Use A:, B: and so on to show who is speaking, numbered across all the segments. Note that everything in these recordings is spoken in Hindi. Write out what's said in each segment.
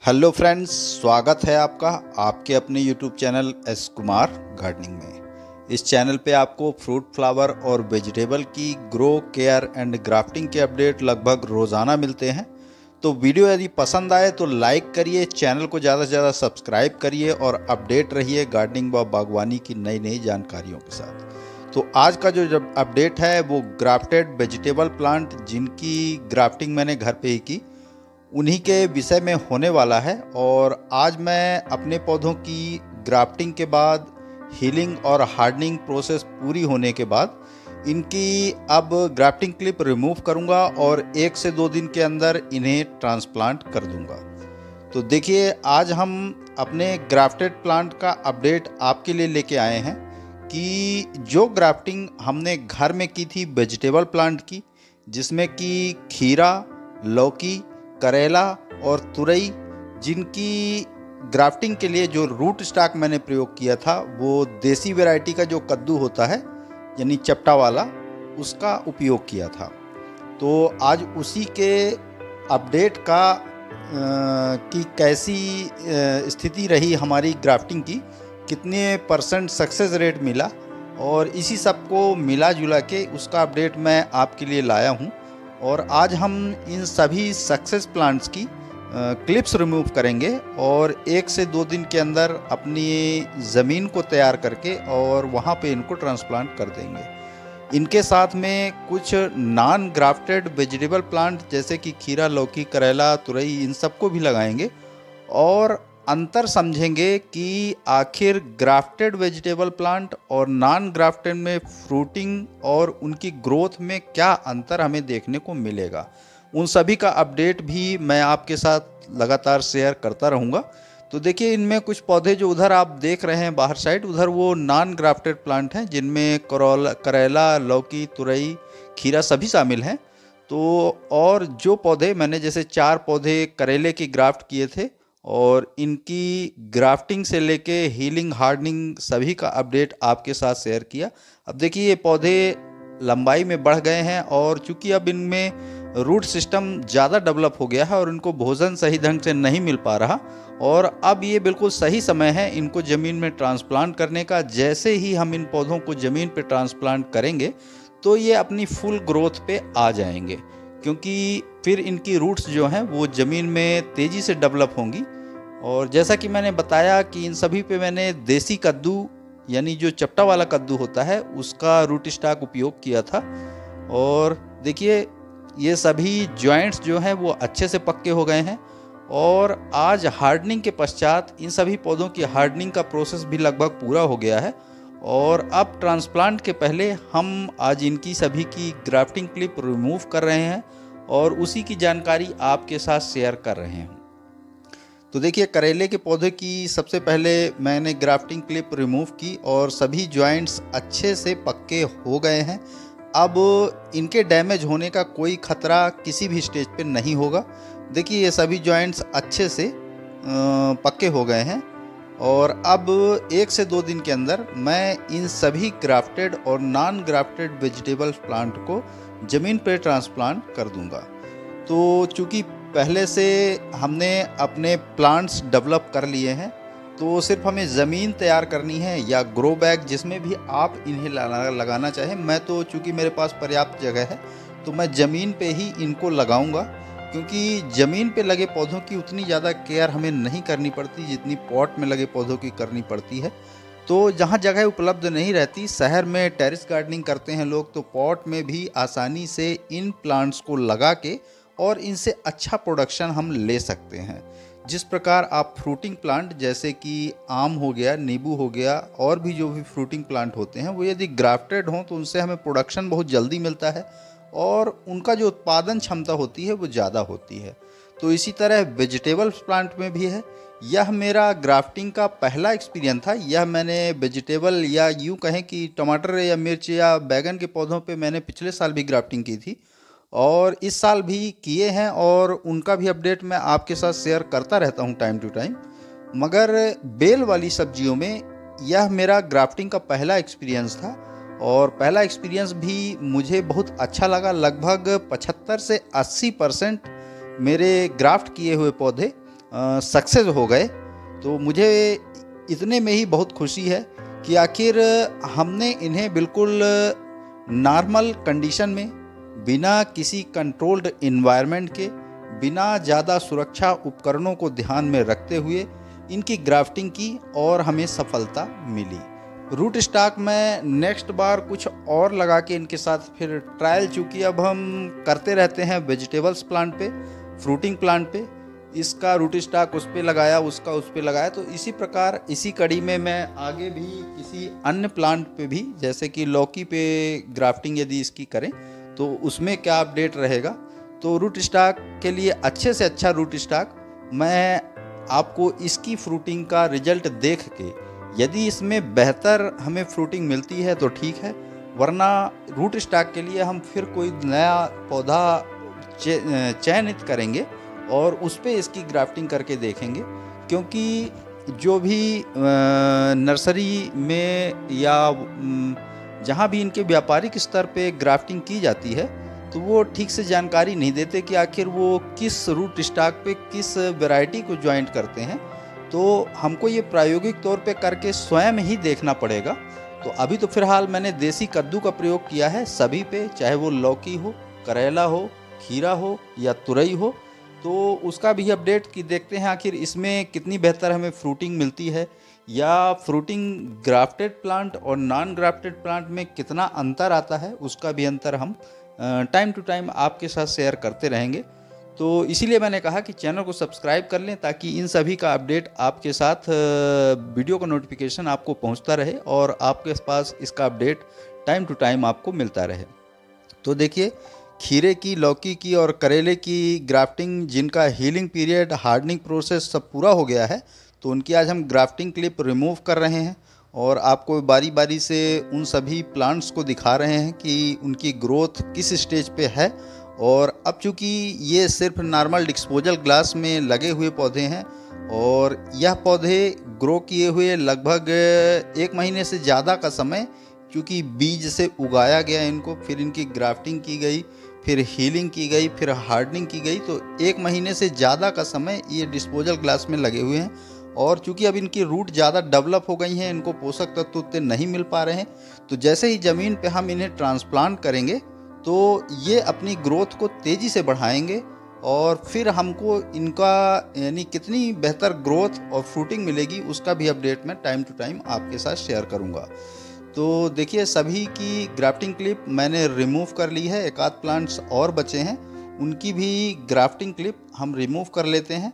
A: हेलो फ्रेंड्स, स्वागत है आपका आपके अपने YouTube channel S Kumar gardening में। इस चैनल पे आपको फ्रूट, फ्लावर और वेजिटेबल की ग्रो, केयर एंड ग्राफ्टिंग के अपडेट लगभग रोज़ाना मिलते हैं। तो वीडियो यदि पसंद आए तो लाइक करिए, चैनल को ज़्यादा से ज़्यादा सब्सक्राइब करिए और अपडेट रहिए गार्डनिंग व बागवानी की नई नई जानकारियों के साथ। तो आज का जो अपडेट है वो ग्राफ्टेड वेजिटेबल प्लांट जिनकी ग्राफ्टिंग मैंने घर पे ही की उन्हीं के विषय में होने वाला है। और आज मैं अपने पौधों की ग्राफ्टिंग के बाद हीलिंग और हार्डनिंग प्रोसेस पूरी होने के बाद इनकी अब ग्राफ्टिंग क्लिप रिमूव करूंगा और 1 से 2 दिन के अंदर इन्हें ट्रांसप्लांट कर दूंगा। तो देखिए, आज हम अपने ग्राफ्टेड प्लांट का अपडेट आपके लिए लेके आए हैं कि जो ग्राफ्टिंग हमने घर में की थी वेजिटेबल प्लांट की, जिसमें कि खीरा, लौकी, करेला और तुरई, जिनकी ग्राफ्टिंग के लिए जो रूट स्टॉक मैंने प्रयोग किया था वो देसी वैरायटी का जो कद्दू होता है यानी चपटा वाला, उसका उपयोग किया था। तो आज उसी के अपडेट का कि कैसी स्थिति रही हमारी ग्राफ्टिंग की, कितने % सक्सेस रेट मिला, और इसी सब को मिला जुला के उसका अपडेट मैं आपके लिए लाया हूँ। और आज हम इन सभी सक्सेस प्लांट्स की क्लिप्स रिमूव करेंगे और 1 से 2 दिन के अंदर अपनी ज़मीन को तैयार करके और वहाँ पे इनको ट्रांसप्लांट कर देंगे। इनके साथ में कुछ नॉन ग्राफ्टेड वेजिटेबल प्लांट जैसे कि खीरा, लौकी, करेला, तुरई, इन सबको भी लगाएंगे और अंतर समझेंगे कि आखिर ग्राफ्टेड वेजिटेबल प्लांट और नॉन ग्राफ्टेड में फ्रूटिंग और उनकी ग्रोथ में क्या अंतर हमें देखने को मिलेगा। उन सभी का अपडेट भी मैं आपके साथ लगातार शेयर करता रहूँगा। तो देखिए, इनमें कुछ पौधे जो उधर आप देख रहे हैं बाहर साइड, उधर वो नॉन ग्राफ्टेड प्लांट हैं जिनमें करेला, लौकी, तुरई, खीरा सभी शामिल हैं। तो और जो पौधे मैंने जैसे 4 पौधे करेले की ग्राफ्ट किए थे और इनकी ग्राफ्टिंग से लेके हीलिंग, हार्डनिंग सभी का अपडेट आपके साथ शेयर किया। अब देखिए, ये पौधे लंबाई में बढ़ गए हैं और चूंकि अब इनमें रूट सिस्टम ज़्यादा डेवलप हो गया है और इनको भोजन सही ढंग से नहीं मिल पा रहा, और अब ये बिल्कुल सही समय है इनको ज़मीन में ट्रांसप्लांट करने का। जैसे ही हम इन पौधों को ज़मीन पे ट्रांसप्लांट करेंगे तो ये अपनी फुल ग्रोथ पे आ जाएंगे, क्योंकि फिर इनकी रूट्स जो हैं वो ज़मीन में तेज़ी से डेवलप होंगी। और जैसा कि मैंने बताया कि इन सभी पे मैंने देसी कद्दू यानी जो चपटा वाला कद्दू होता है उसका रूट स्टॉक उपयोग किया था। और देखिए, ये सभी जॉइंट्स जो हैं वो अच्छे से पक्के हो गए हैं और आज हार्डनिंग के पश्चात इन सभी पौधों की हार्डनिंग का प्रोसेस भी लगभग पूरा हो गया है। और अब ट्रांसप्लांट के पहले हम आज इनकी सभी की ग्राफ्टिंग क्लिप रिमूव कर रहे हैं और उसी की जानकारी आपके साथ शेयर कर रहे हैं। तो देखिए, करेले के पौधे की सबसे पहले मैंने ग्राफ्टिंग क्लिप रिमूव की और सभी जॉइंट्स अच्छे से पक्के हो गए हैं। अब इनके डैमेज होने का कोई खतरा किसी भी स्टेज पे नहीं होगा। देखिए, ये सभी जॉइंट्स अच्छे से पक्के हो गए हैं और अब 1 से 2 दिन के अंदर मैं इन सभी ग्राफ्टेड और नॉन ग्राफ्टेड वेजिटेबल प्लांट को ज़मीन पर ट्रांसप्लांट कर दूंगा। तो चूँकि पहले से हमने अपने प्लांट्स डेवलप कर लिए हैं, तो सिर्फ हमें ज़मीन तैयार करनी है या ग्रो बैग जिसमें भी आप इन्हें लगाना चाहें। मैं तो चूँकि मेरे पास पर्याप्त जगह है तो मैं ज़मीन पे ही इनको लगाऊंगा, क्योंकि ज़मीन पे लगे पौधों की उतनी ज़्यादा केयर हमें नहीं करनी पड़ती जितनी पॉट में लगे पौधों की करनी पड़ती है। तो जहाँ जगह उपलब्ध नहीं रहती, शहर में टेरेस गार्डनिंग करते हैं लोग, तो पॉट में भी आसानी से इन प्लांट्स को लगा के और इनसे अच्छा प्रोडक्शन हम ले सकते हैं। जिस प्रकार आप फ्रूटिंग प्लांट जैसे कि आम हो गया, नींबू हो गया, और भी जो भी फ्रूटिंग प्लांट होते हैं वो यदि ग्राफ्टेड हों तो उनसे हमें प्रोडक्शन बहुत जल्दी मिलता है और उनका जो उत्पादन क्षमता होती है वो ज़्यादा होती है। तो इसी तरह वेजिटेबल प्लांट में भी है। यह मेरा ग्राफ्टिंग का पहला एक्सपीरियंस था। यह मैंने वेजिटेबल या यूँ कहें कि टमाटर या मिर्च या बैगन के पौधों पे मैंने पिछले साल भी ग्राफ्टिंग की थी और इस साल भी किए हैं और उनका भी अपडेट मैं आपके साथ शेयर करता रहता हूं टाइम टू टाइम। मगर बेल वाली सब्जियों में यह मेरा ग्राफ्टिंग का पहला एक्सपीरियंस था और पहला एक्सपीरियंस भी मुझे बहुत अच्छा लगा। लगभग 75 से 80% मेरे ग्राफ्ट किए हुए पौधे सक्सेस हो गए। तो मुझे इतने में ही बहुत खुशी है कि आखिर हमने इन्हें बिल्कुल नॉर्मल कंडीशन में, बिना किसी कंट्रोल्ड इन्वायरमेंट के, बिना ज़्यादा सुरक्षा उपकरणों को ध्यान में रखते हुए इनकी ग्राफ्टिंग की और हमें सफलता मिली। रूट स्टॉक में नेक्स्ट बार कुछ और लगा के इनके साथ फिर ट्रायल, चूँकि अब हम करते रहते हैं वेजिटेबल्स प्लांट पे, फ्रूटिंग प्लांट पे, इसका रूट स्टॉक उस पे लगाया, उसका उस पे लगाया। तो इसी प्रकार इसी कड़ी में मैं आगे भी किसी अन्य प्लांट पे भी, जैसे कि लौकी पे ग्राफ्टिंग यदि इसकी करें तो उसमें क्या अपडेट रहेगा। तो रूट स्टॉक के लिए अच्छे से अच्छा रूट स्टॉक मैं आपको इसकी फ्रूटिंग का रिजल्ट देख के, यदि इसमें बेहतर हमें फ्रूटिंग मिलती है तो ठीक है, वरना रूट स्टॉक के लिए हम फिर कोई नया पौधा चयनित करेंगे और उस पे इसकी ग्राफ्टिंग करके देखेंगे। क्योंकि जो भी नर्सरी में या जहाँ भी इनके व्यापारिक स्तर पे ग्राफ्टिंग की जाती है तो वो ठीक से जानकारी नहीं देते कि आखिर वो किस रूट स्टॉक पे किस वैरायटी को ज्वाइंट करते हैं। तो हमको ये प्रायोगिक तौर पे करके स्वयं ही देखना पड़ेगा। तो अभी तो फिलहाल मैंने देसी कद्दू का प्रयोग किया है सभी पे, चाहे वो लौकी हो, करेला हो, खीरा हो या तुरई हो। तो उसका भी अपडेट कि देखते हैं आखिर इसमें कितनी बेहतर हमें फ्रूटिंग मिलती है, या फ्रूटिंग ग्राफ्टेड प्लांट और नॉन ग्राफ्टेड प्लांट में कितना अंतर आता है। उसका भी अंतर हम टाइम टू टाइम आपके साथ शेयर करते रहेंगे। तो इसीलिए मैंने कहा कि चैनल को सब्सक्राइब कर लें ताकि इन सभी का अपडेट आपके साथ, वीडियो का नोटिफिकेशन आपको पहुंचता रहे और आपके पास इसका अपडेट टाइम टू टाइम आपको मिलता रहे। तो देखिए, खीरे की, लौकी की और करेले की ग्राफ्टिंग जिनका हीलिंग पीरियड, हार्डनिंग प्रोसेस सब पूरा हो गया है, तो उनकी आज हम ग्राफ्टिंग क्लिप रिमूव कर रहे हैं और आपको बारी बारी से उन सभी प्लांट्स को दिखा रहे हैं कि उनकी ग्रोथ किस स्टेज पे है। और अब चूँकि ये सिर्फ नॉर्मल डिस्पोजल ग्लास में लगे हुए पौधे हैं और यह पौधे ग्रो किए हुए लगभग 1 महीने से ज़्यादा का समय, क्योंकि बीज से उगाया गया इनको, फिर इनकी ग्राफ्टिंग की गई, फिर हीलिंग की गई, फिर हार्डनिंग की गई, तो 1 महीने से ज़्यादा का समय ये डिस्पोजल ग्लास में लगे हुए हैं। और चूँकि अब इनकी रूट ज़्यादा डेवलप हो गई हैं, इनको पोषक तत्व उतने नहीं मिल पा रहे हैं, तो जैसे ही ज़मीन पे हम इन्हें ट्रांसप्लांट करेंगे तो ये अपनी ग्रोथ को तेज़ी से बढ़ाएंगे और फिर हमको इनका यानी कितनी बेहतर ग्रोथ और फ्रूटिंग मिलेगी उसका भी अपडेट मैं टाइम टू टाइम आपके साथ शेयर करूँगा। तो देखिए, सभी की ग्राफ्टिंग क्लिप मैंने रिमूव कर ली है, एक आध प्लांट्स और बचे हैं, उनकी भी ग्राफ्टिंग क्लिप हम रिमूव कर लेते हैं।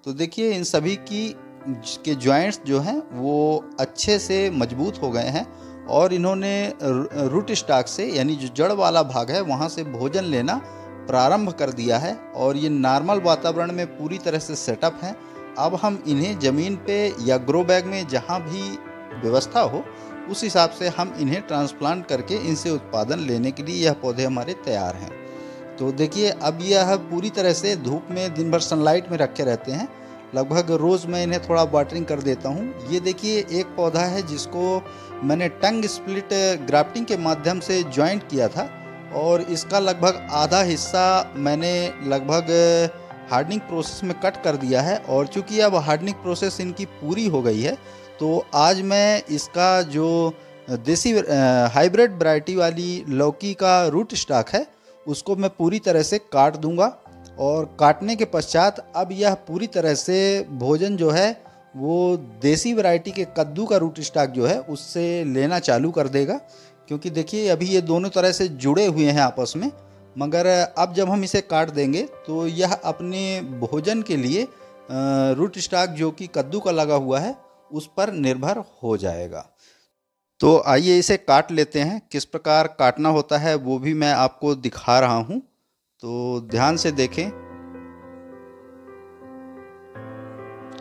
A: तो देखिए, इन सभी के जॉइंट्स जो हैं वो अच्छे से मजबूत हो गए हैं और इन्होंने रूट स्टॉक से, यानी जो जड़ वाला भाग है, वहाँ से भोजन लेना प्रारंभ कर दिया है और ये नॉर्मल वातावरण में पूरी तरह से सेटअप हैं। अब हम इन्हें ज़मीन पे या ग्रो बैग में जहाँ भी व्यवस्था हो उस हिसाब से हम इन्हें ट्रांसप्लांट करके इनसे उत्पादन लेने के लिए यह पौधे हमारे तैयार हैं। तो देखिए, अब यह पूरी तरह से धूप में दिन भर सनलाइट में रखे रहते हैं। लगभग रोज़ मैं इन्हें थोड़ा वाटरिंग कर देता हूँ। ये देखिए, एक पौधा है जिसको मैंने टंग स्प्लिट ग्राफ्टिंग के माध्यम से ज्वाइंट किया था और इसका लगभग आधा हिस्सा मैंने लगभग हार्डनिंग प्रोसेस में कट कर दिया है। और चूँकि अब हार्डनिंग प्रोसेस इनकी पूरी हो गई है, तो आज मैं इसका जो देसी हाइब्रिड वैरायटी वाली लौकी का रूट स्टॉक है उसको मैं पूरी तरह से काट दूंगा और काटने के पश्चात अब यह पूरी तरह से भोजन जो है वो देसी वैरायटी के कद्दू का रूट स्टॉक जो है उससे लेना चालू कर देगा। क्योंकि देखिए, अभी ये दोनों तरह से जुड़े हुए हैं आपस में, मगर अब जब हम इसे काट देंगे तो यह अपने भोजन के लिए रूट स्टॉक जो कि कद्दू का लगा हुआ है उस पर निर्भर हो जाएगा। तो आइए इसे काट लेते हैं। किस प्रकार काटना होता है वो भी मैं आपको दिखा रहा हूँ, तो ध्यान से देखें।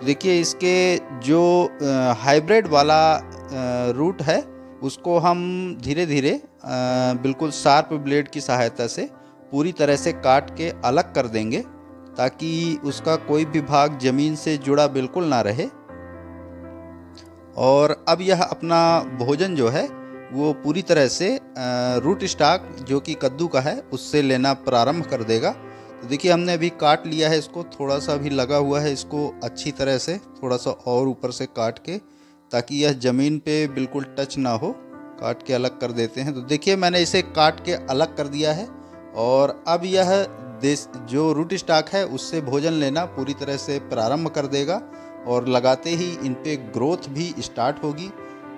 A: देखिए, इसके जो हाइब्रिड वाला रूट है उसको हम धीरे धीरे बिल्कुल शार्प ब्लेड की सहायता से पूरी तरह से काट के अलग कर देंगे ताकि उसका कोई भी भाग ज़मीन से जुड़ा बिल्कुल ना रहे। और अब यह अपना भोजन जो है वो पूरी तरह से रूट स्टॉक जो कि कद्दू का है उससे लेना प्रारंभ कर देगा। तो देखिए हमने अभी काट लिया है इसको, थोड़ा सा अभी लगा हुआ है, इसको अच्छी तरह से थोड़ा सा और ऊपर से काट के, ताकि यह ज़मीन पे बिल्कुल टच ना हो, काट के अलग कर देते हैं। तो देखिए मैंने इसे काट के अलग कर दिया है और अब यह जो रूट स्टॉक है उससे भोजन लेना पूरी तरह से प्रारंभ कर देगा और लगाते ही इन पे ग्रोथ भी स्टार्ट होगी।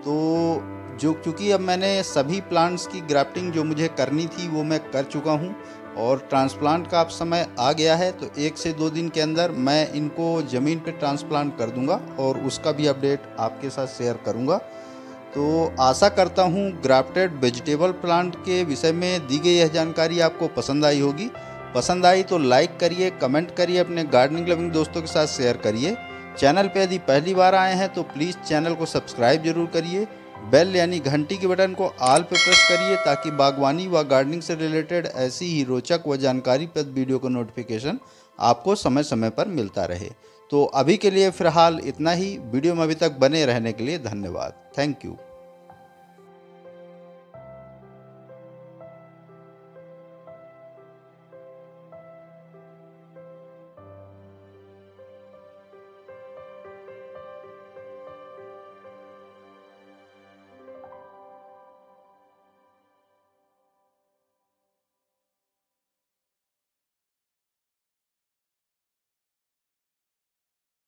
A: तो क्योंकि अब मैंने सभी प्लांट्स की ग्राफ्टिंग जो मुझे करनी थी वो मैं कर चुका हूँ और ट्रांसप्लांट का अब समय आ गया है, तो 1 से 2 दिन के अंदर मैं इनको ज़मीन पे ट्रांसप्लांट कर दूंगा और उसका भी अपडेट आपके साथ शेयर करूंगा। तो आशा करता हूं ग्राफ्टेड वेजिटेबल प्लांट के विषय में दी गई यह जानकारी आपको पसंद आई होगी। पसंद आई तो लाइक करिए, कमेंट करिए, अपने गार्डनिंग लविंग दोस्तों के साथ शेयर करिए। चैनल पे यदि पहली बार आए हैं तो प्लीज़ चैनल को सब्सक्राइब जरूर करिए। बेल यानी घंटी के बटन को ऑल पे प्रेस करिए ताकि बागवानी व गार्डनिंग से रिलेटेड ऐसी ही रोचक व जानकारीप्रद वीडियो का नोटिफिकेशन आपको समय समय पर मिलता रहे। तो अभी के लिए फ़िलहाल इतना ही। वीडियो में अभी तक बने रहने के लिए धन्यवाद। Thank you.